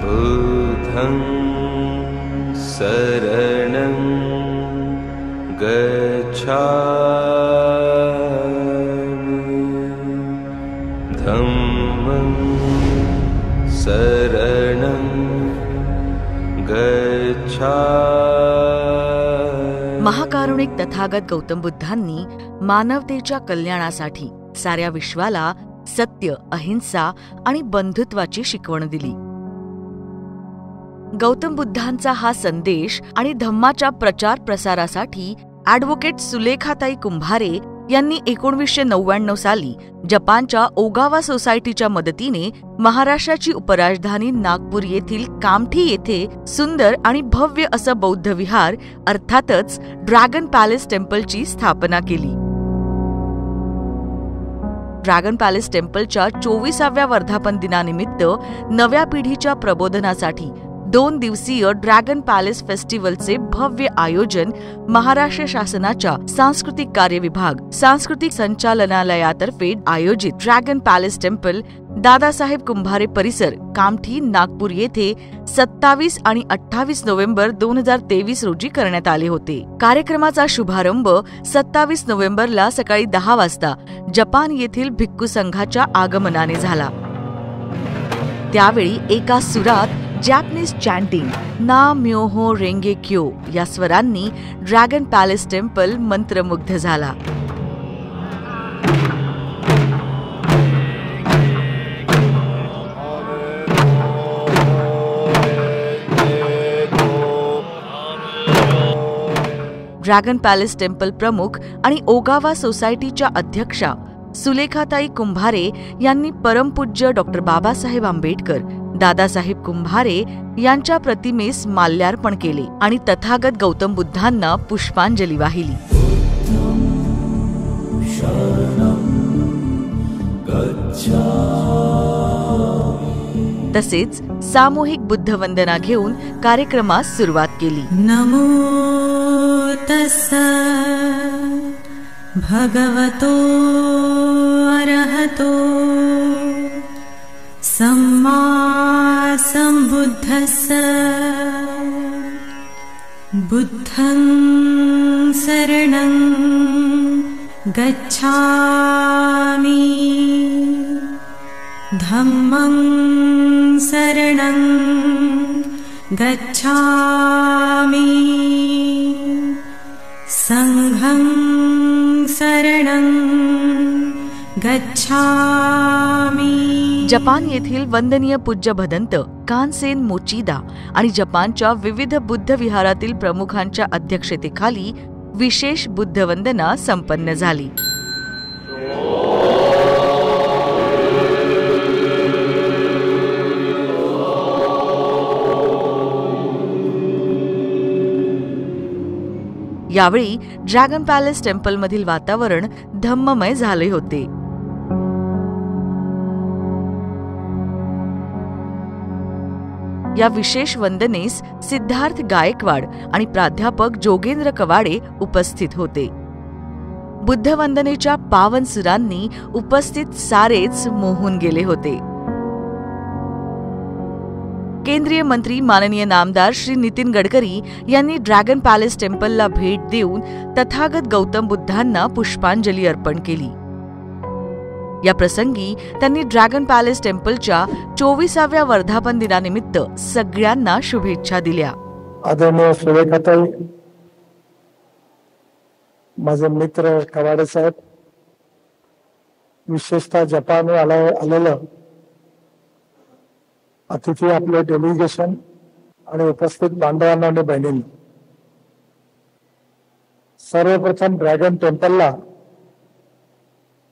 बुद्धं शरणं गच्छामि धम्मं शरणं गच्छामि। महाकारुणिक तथागत गौतम बुद्धांनी मानवतेच्या कल्याणासाठी साऱ्या विश्वाला सत्य, अहिंसा आणि बंधुत्वाची शिकवण दिली. गौतम बुद्धांचा हा संदेश आणि धम्माच्या प्रचार प्रसारासाठी ॲडव्होकेट सुलेखाताई कुंभारे यांनी 1999 साली जपानच्या ओगावा सोसायटीच्या मदतीने महाराष्ट्राची उपराजधानी नागपूर येथील कामठी येथे सुंदर आणि भव्य असं बौद्ध विहार अर्थातच ड्रॅगन पॅलेस टेम्पलची स्थापना केली. ड्रॅगन पॅलेस टेम्पलच्या 24व्या वर्धापन दिनानिमित्त नव्या पिढीच्या प्रबोधनासाठी 2 दिवसीय ड्रॅगन पॅलेस फेस्टिवलचे भव्य आयोजन महाराष्ट्र शासनाच्या सांस्कृतिक कार्य विभाग, सांस्कृतिक संचालनालयातर्फे आयोजित dragon palace temple, Dadasaheb Kumbhare परिसर, कामठी, नागपूर येथे 27 आणि 28 नोव्हेंबर 2023 रोजी करण्यात आले होते. कार्यक्रमाचा शुभारंभ 27 नोव्हेंबरला सकाळी 10 वाजता जपान येथील भिक्खू संघाच्या आगमनाने झाला. त्यावेळी एका सुरात जॅपनीज चॅन्टिंग ना म्योहो रेंगे क्यो या स्वरांनी ड्रॅगन पॅलेस टेम्पल मंत्रमुग्ध झाला. ड्रॅगन पॅलेस टेम्पल प्रमुख आणि ओगावा सोसायटीच्या अध्यक्षा सुलेखाताई कुंभारे यांनी परमपूज्य डॉ. बाबासाहेब आंबेडकर, दादासाहेब कुंभारे यांच्या प्रतिमेस माल्यार्पण केले आणि तथागत गौतम बुद्धांना पुष्पांजली वाहिली. तसेच सामूहिक बुद्धवंदना घेऊन कार्यक्रमास सुरुवात केली. नमो तस्सा भगवतो अरहतो सम्मा सम्बुद्धस्स बुद्धं शरणं गच्छामि धम्मं शरणं गच्छामि संघं शरणं गच्छामि. जपान येथील वंदनीय पूज्य भदंत कानसेन मोचिदा आणि जपानच्या विविध बुद्ध विहारातील प्रमुखांच्या अध्यक्षतेखाली विशेष बुद्धवंदना संपन्न झाली. यावेळी ड्रॅगन पॅलेस टेम्पलमधील वातावरण धम्ममय झाले होते. या विशेष वंदनेस सिद्धार्थ गायकवाड आणि प्राध्यापक जोगेंद्र कवाडे उपस्थित होते. बुद्धवंदनेच्या पावन सुरांनी उपस्थित सारेच मोहून गेले होते. केंद्रीय मंत्री माननीय नामदार श्री नितीन गडकरी यांनी ड्रॅगन पॅलेस टेम्पलला भेट देऊन तथागत गौतम बुद्धांना पुष्पांजली अर्पण केली. या प्रसंगी त्यांनी ड्रॅगन पॅलेस टेम्पलच्या 24व्या वर्धापन दिनानिमित्त सगळ्यांना शुभेच्छा दिल्या. आदरणीय सुलेखाताई, माझे मित्र कवाडे साहेब, विशेषतः जपानहून आलेलं अतिथी, आपले डेलिगेशन आणि उपस्थित बांधवांना आणि बहिणींनी, सर्वप्रथम ड्रॅगन टेम्पलला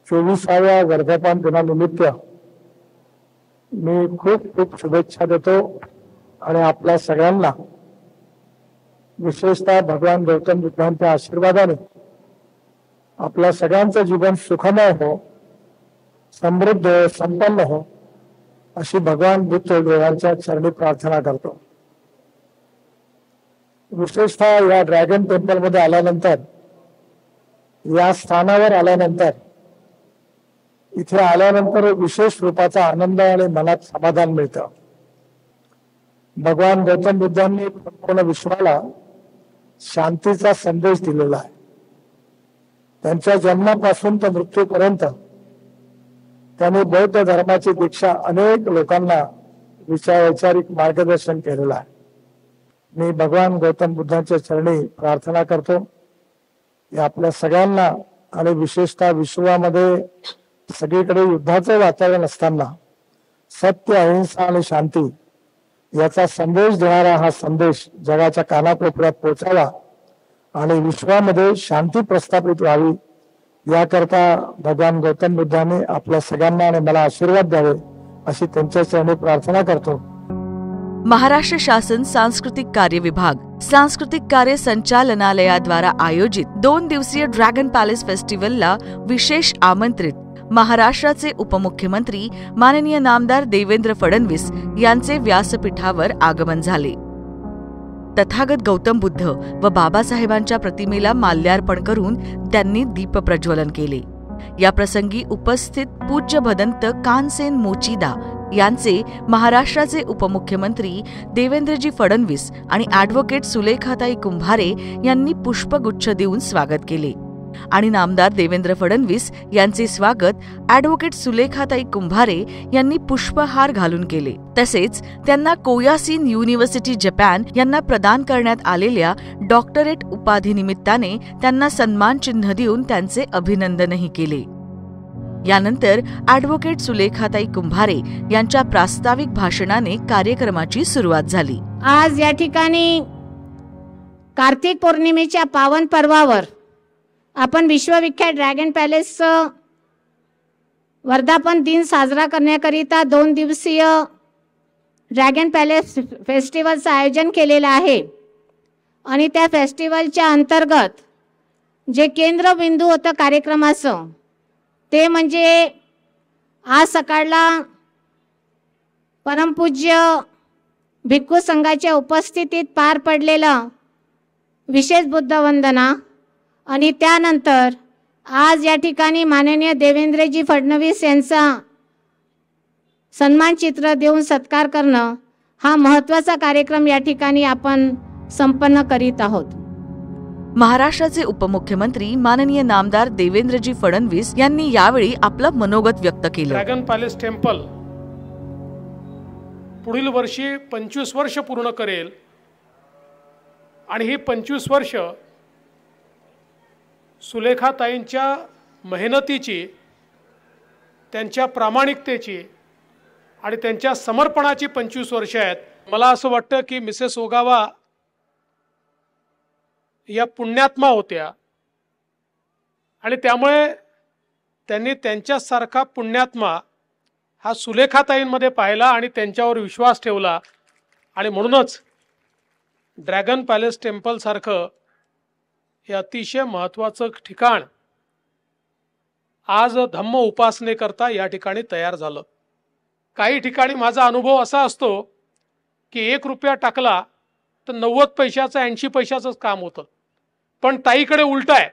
24व्या वर्धापन दिनानिमित्त मी खूप खूप शुभेच्छा देतो आणि आपल्या सगळ्यांना, विशेषतः भगवान गौतम बुद्धांच्या आशीर्वादाने आपल्या सगळ्यांचं जीवन सुखमय हो, समृद्ध हो, संपन्न हो, अशी भगवान बुद्ध देवांच्या चरणी प्रार्थना करतो. विशेषतः या ड्रॅगन टेम्पल मध्ये आल्यानंतर, या स्थानावर आल्यानंतर, इथे आल्यानंतर विशेष रूपाचा आनंद आणि मनात समाधान मिळतं. भगवान गौतम बुद्धांनी संपूर्ण विश्वाला शांतीचा संदेश दिलेला आहे. त्यांच्या जन्मापासून तर मृत्यूपर्यंत त्यांनी बौद्ध धर्माची दीक्षा अनेक लोकांना वैचारिक मार्गदर्शन केलेलं आहे. मी भगवान गौतम बुद्धांच्या चरणी प्रार्थना करतो की आपल्या सगळ्यांना आणि विशेषतः विश्वामध्ये सगळीकडे युद्धाचं वातावरण असताना सत्य, अहिंसा आणि शांती याचा संदेश देणारा हा संदेश जगाच्या कानाकोपऱ्यात पोहोचावा आणि विश्वामध्ये शांती प्रस्थापित व्हावी याकरता भगवान गौतम बुद्धांनी आपल्या सगळ्यांना आणि मला आशीर्वाद द्यावे अशी त्यांच्या चरणी प्रार्थना करतो. महाराष्ट्र शासन सांस्कृतिक कार्य विभाग, सांस्कृतिक कार्य संचालनालयाद्वारा आयोजित 2 दिवसीय ड्रॅगन पॅलेस फेस्टिवलला विशेष आमंत्रित महाराष्ट्राचे उपमुख्यमंत्री माननीय नामदार देवेंद्र फडणवीस यांचे व्यासपीठावर आगमन झाले. तथागत गौतम बुद्ध व बाबासाहेबांच्या प्रतिमेला माल्यार्पण करून त्यांनी दीप प्रज्वलन केले. या प्रसंगी उपस्थित पूज्य भदंत कानसेन मोचीदा यांचे महाराष्ट्राचे उपमुख्यमंत्री देवेंद्रजी फडणवीस आणि ॲडव्होकेट सुलेखाताई कुंभारे यांनी पुष्पगुच्छ देऊन स्वागत केले आणि नामदार देवेंद्र फडणवीस यांचे स्वागत ॲडव्होकेट सुलेखाताई कुंभारे यांनी पुष्पहार घालून केले. तसेच त्यांना कोयासिन युनिव्हर्सिटी जपान यांना प्रदान करण्यात आलेल्या डॉक्टरेट उपाधीनिमित्ताने त्यांना सन्मान चिन्ह देऊन त्यांचे अभिनंदनही केले. यानंतर ॲडव्होकेट सुलेखाताई कुंभारे यांच्या प्रास्ताविक भाषणाने कार्यक्रमाची सुरुवात झाली. आज या ठिकाणी कार्तिक पौर्णिमेच्या पावन पर्वावर आपण विश्वविख्यात ड्रॅगन पॅलेस वर्धापन दिन साजरा करण्याकरिता 2 दिवसीय ड्रॅगन पॅलेस फेस्टिवलचं आयोजन केलेलं आहे. आणि त्या फेस्टिवलच्या अंतर्गत जे केंद्रबिंदू होतं कार्यक्रमाचं ते म्हणजे आज सकाळला परमपूज्य भिक्खू संघाच्या उपस्थितीत पार पडलेलं विशेष बुद्ध वंदना आणि त्यानंतर आज या ठिकाणी माननीय देवेंद्रजी फडणवीस यांचा सन्मान चित्र देऊन सत्कार करणं हा महत्त्वाचा कार्यक्रम या ठिकाणी आपण संपन्न करीत आहोत. महाराष्ट्राचे उपमुख्यमंत्री माननीय नामदार देवेंद्रजी फडणवीस यांनी यावेळी आपलं मनोगत व्यक्त केलं. ड्रॅगन पॅलेस टेम्पल पुढील वर्षी 25 वर्ष पूर्ण करेल आणि ही 25 वर्ष सुलेखाताईंच्या मेहनतीची, त्यांच्या प्रामाणिकतेची आणि त्यांच्या समर्पणाची 25 वर्ष आहेत. मला असं वाटतं की मिसेस ओगावा या पुण्यात्मा होत्या आणि त्यामुळे त्यांनी त्यांच्यासारखा पुण्यात्मा हा सुलेखाताईंमध्ये पाहिला आणि त्यांच्यावर विश्वास ठेवला आणि म्हणूनच ड्रॅगन पॅलेस टेम्पल सारखं हे अतिशय महत्त्वाचं ठिकाण आज धम्म उपासनेकरता या ठिकाणी तयार झालं. काही ठिकाणी माझा अनुभव असा असतो की 1 रुपया टाकला तर 90 पैशाचं 80 पैशाचंच काम होतं. पण ताईकडे उलट आहे.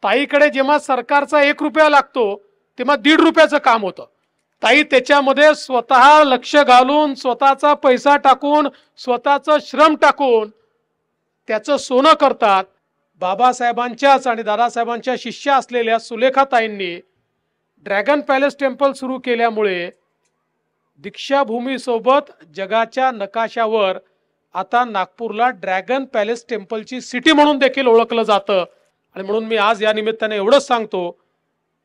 ताईकडे जेव्हा सरकारचा 1 रुपया लागतो तेव्हा 1.5 रुपयाचं काम होतं. ताई त्याच्यामध्ये स्वतः लक्ष घालून, स्वतःचा पैसा टाकून, स्वतःचं श्रम टाकून त्याचं सोनं करतात. बाबासाहेबांच्याच आणि दादासाहेबांच्या शिष्या असलेल्या सुलेखाताईंनी ड्रॅगन पॅलेस टेम्पल सुरू केल्यामुळे दीक्षाभूमीसोबत जगाच्या नकाशावर आता नागपूरला ड्रॅगन पॅलेस टेम्पलची सिटी म्हणून देखील ओळखलं जातं. आणि म्हणून मी आज या निमित्ताने एवढंच सांगतो,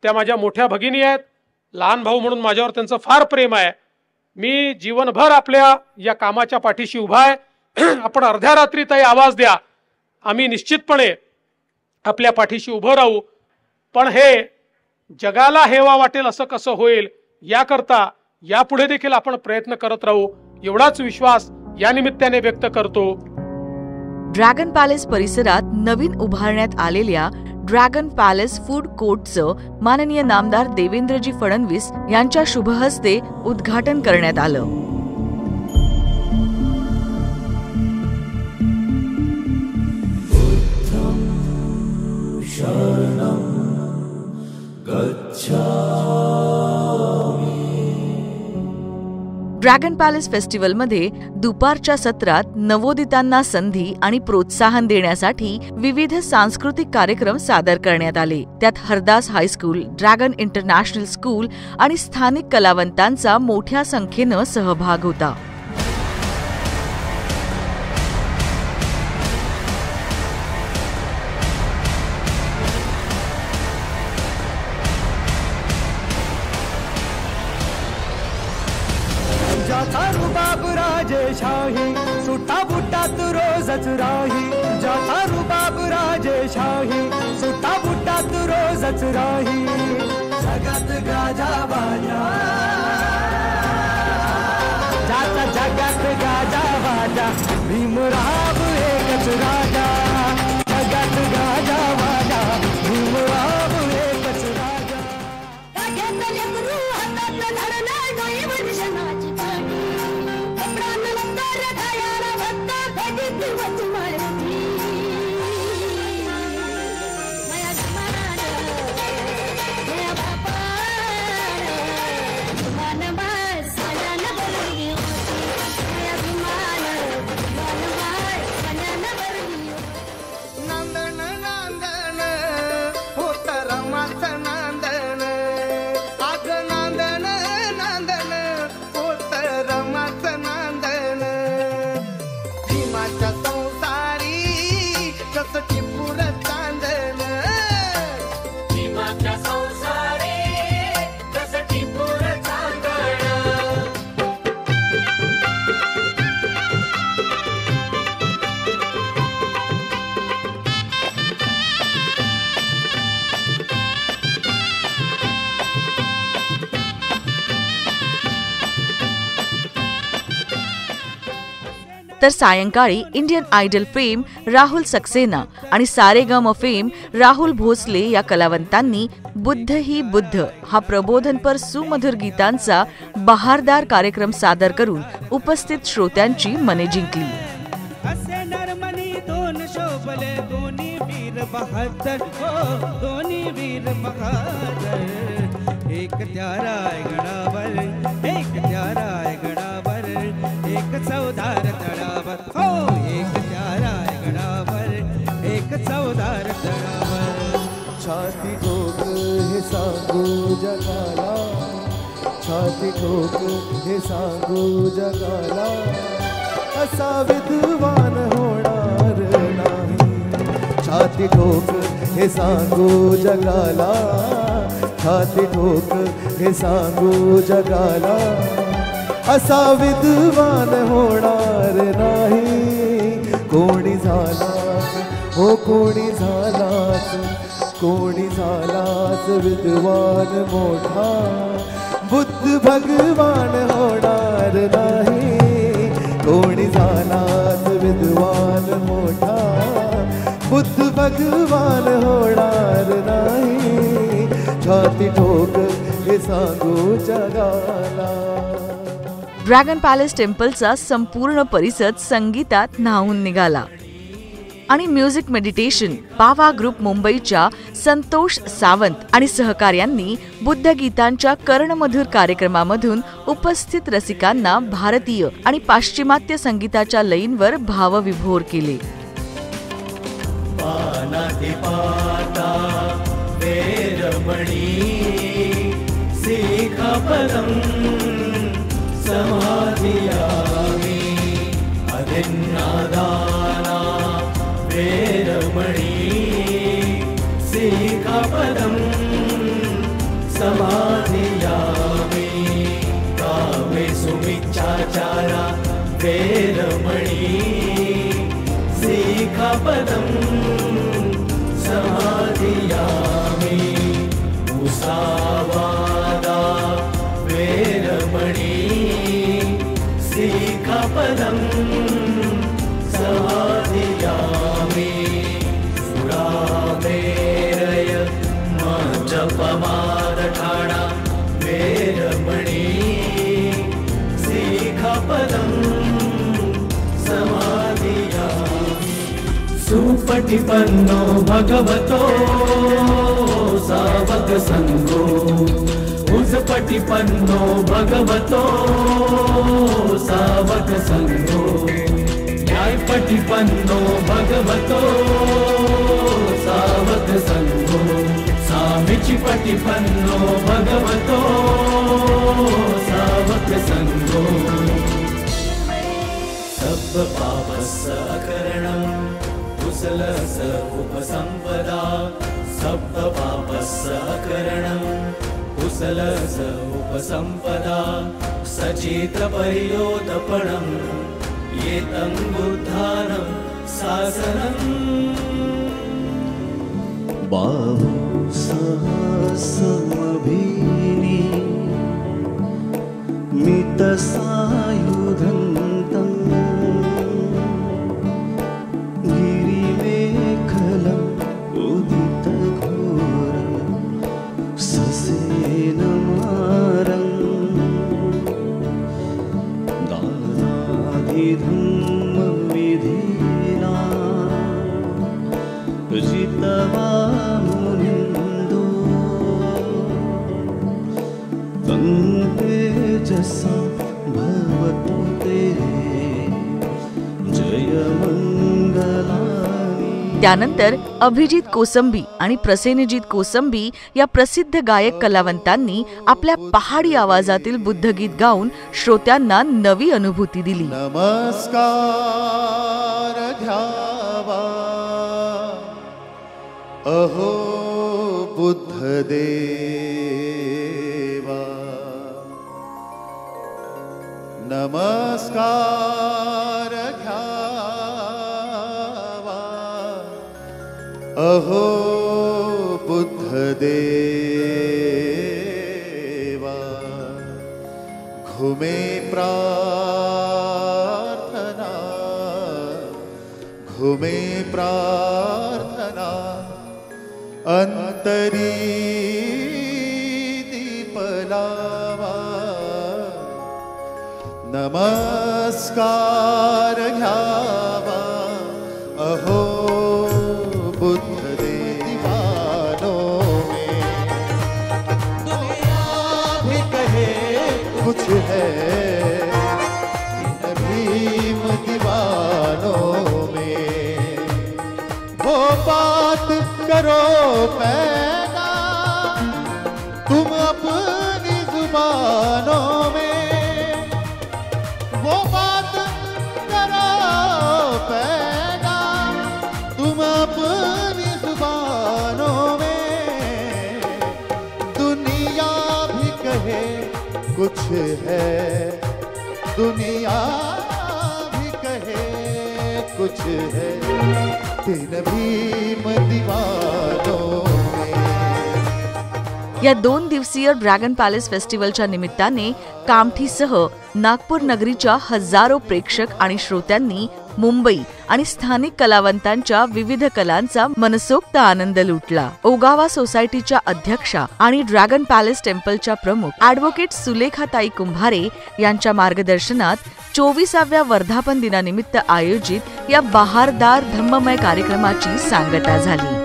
त्या माझ्या मोठ्या भगिनी आहेत, लहान भाऊ म्हणून माझ्यावर त्यांचं फार प्रेम आहे. मी जीवनभर आपल्या या कामाच्या पाठीशी उभा आहे. आपण अर्ध्या रात्री ताई आवाज द्या, आम्ही निश्चितपणे आपल्या पाठीशी उभं राहू. पण हे जगाला हेवा वाटेल असं कसं होईल याकरता यापुढे देखील आपण प्रयत्न करत राहू, एवढाच विश्वास या निमित्ताने व्यक्त करतो. ड्रॅगन पॅलेस परिसरात नवीन उभारण्यात आलेल्या ड्रॅगन पॅलेस फूड कोर्टचं माननीय नामदार देवेंद्रजी फडणवीस यांच्या शुभहस्ते उद्घाटन करण्यात आलं. ड्रॅगन पॅलेस फेस्टिवलमध्ये दुपारच्या सत्रात नवोदितांना संधी आणि प्रोत्साहन देण्यासाठी विविध सांस्कृतिक कार्यक्रम सादर करण्यात आले. त्यात Hardas high school, dragon international school आणि स्थानिक कलावंतांचा मोठ्या संख्येनं सहभाग होता. जाता रुबाब राजेशाही सुटा बुटात रोजच राही. जाता रुबाब राजेशाही सुटा बुटात रोजच राही. जगात गाजा बाजा जाता जगात गाजा बाजा भीमराव एकच राजा. जगात गाजा बाजा भीमराव एकच राजा. तर सायंकाळी Indian Idol fame Rahul Saxena आणि सारेगम फेम राहुल भोसले या कलावंतांनी बुद्ध ही बुद्ध हा प्रबोधनपर सुमधुर गीतांचा बहारदार कार्यक्रम सादर करून उपस्थित श्रोत्यांची मने जिंकली. असे नरमणी दोन शोभले दोन्ही वीर बहादर हो दोन्ही वीर बहादर. एक त्या रायगडावर एक त्या रायगडावर एक चौदार तळावर हो एक त्या रायगडावर एक चौदार तळावर. छाती ठोक हे सांगू जगाला छाती ठोक हे सांगू जगाला असा विद्वान होणार नाही. छाती ठोक हे सांगू जगाला छाती ठोक हे सांगू जगाला असा विद्वान होणार नाही. कोणी झालास हो कोणी झालास विद्वान मोठा बुद्ध भगवान होणार नाही. कोणी झालास विद्वान मोठा बुद्ध भगवान होणार नाही. छाती ठोक हे सांगू जगाला. ड्रॅगन पॅलेस टेम्पलचा संपूर्ण परिसर संगीतात न्हाऊन निघाला आणि म्युझिक मेडिटेशन पावा ग्रुप मुंबईच्या संतोष सावंत आणि सहकार्यांनी बुद्ध गीतांच्या कर्णमधुर कार्यक्रमामधून उपस्थित रसिकांना भारतीय आणि पाश्चिमात्य संगीताच्या लयींवर भावविभोर केले. समाधियामि अधिन्नादाना वेरमणि सिखापदं समाधियामि कामे सुमिच्छाचारा वेरमणि सिखापदं समाधियामि मुसावादा वेरमणि सिखापदं समाधियामि सुरामेरय जपमादठाणा वेरमणि सिखापदं समाधियामि सुपटिपन्नो भगवतो सावक संगो पटिपन्नो भगवतो सावक संगो न्यायपटिपन्नो भगवतो सावक संगो सामीची पटिपन्नो भगवतो सावक संगो सब पापस्य अकरणं कुशलस उपसंपदा सब पापस्य अकरणं कुशलस उपसंपदा सचेत परियोतपणं येतं बुद्धानं शासनम् बाहु सहस्रमभिनी मितसायुधन्तं गिरिमेखलम् उदितघोरं ससेनमारं दानादिधर्मविधिना जितवामुनिन्दो तं तेजसा भवतु ते जयमङ्गलानि। त्यानंतर अभिजित कोसंबी आणि प्रसेनजीत कोसंबी या प्रसिद्ध गायक कलावंतांनी आपल्या पहाडी आवाजातील बुद्धगीत गाऊन श्रोत्यांना नवी अनुभूती दिली. नमस्कार घ्यावा अहो बुद्धदेवा, नमस्कार घ्यावा अहो बुद्धदेवा. घुमे प्रार्थना घुमे प्रार्थना अंतरी दीप लावा. नमस्कार घ्यावा अहो बुद्ध दीवानों में दुनिया भी कहे कुछ है भीम दीवानों में. वो बात करो पैदा तुम अपनी जुबानों में, वो बात करो पैदा तुम अपनी जुबानों में. दुनिया भी कहे कुछ है, दुनिया भी कहे कुछ है तीन भीम दीवानों में. या 2 दिवसीय ड्रॅगन पॅलेस फेस्टिवलच्या निमित्ताने कामठीसह नागपूर नगरीच्या हजारो प्रेक्षक आणि श्रोत्यांनी मुंबई आणि स्थानिक कलावंतांच्या विविध कलांचा मनसोक्त आनंद लुटला. ओगावा सोसायटीच्या अध्यक्षा आणि ड्रॅगन पॅलेस टेम्पलच्या प्रमुख ॲडव्होकेट सुलेखाताई कुंभारे यांच्या मार्गदर्शनात 24व्या वर्धापन दिनानिमित्त आयोजित या बहारदार धम्ममय कार्यक्रमाची सांगता झाली.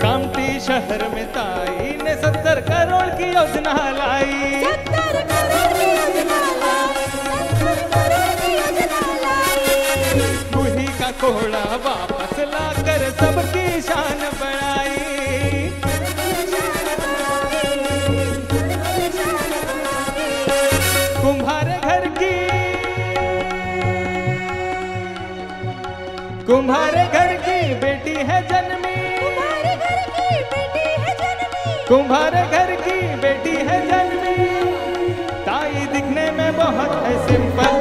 कामठी शहर में ताई ने 70 करोड़ की योजना लाई. रूही का कोड़ा वापस लाकर सबकी शान बढ़ाई. कुम्हारे घर की बेटी है जन्मी, कुम्हारे घर की बेटी है जन्मी. ताई दिखने में बहुत है सिंपल,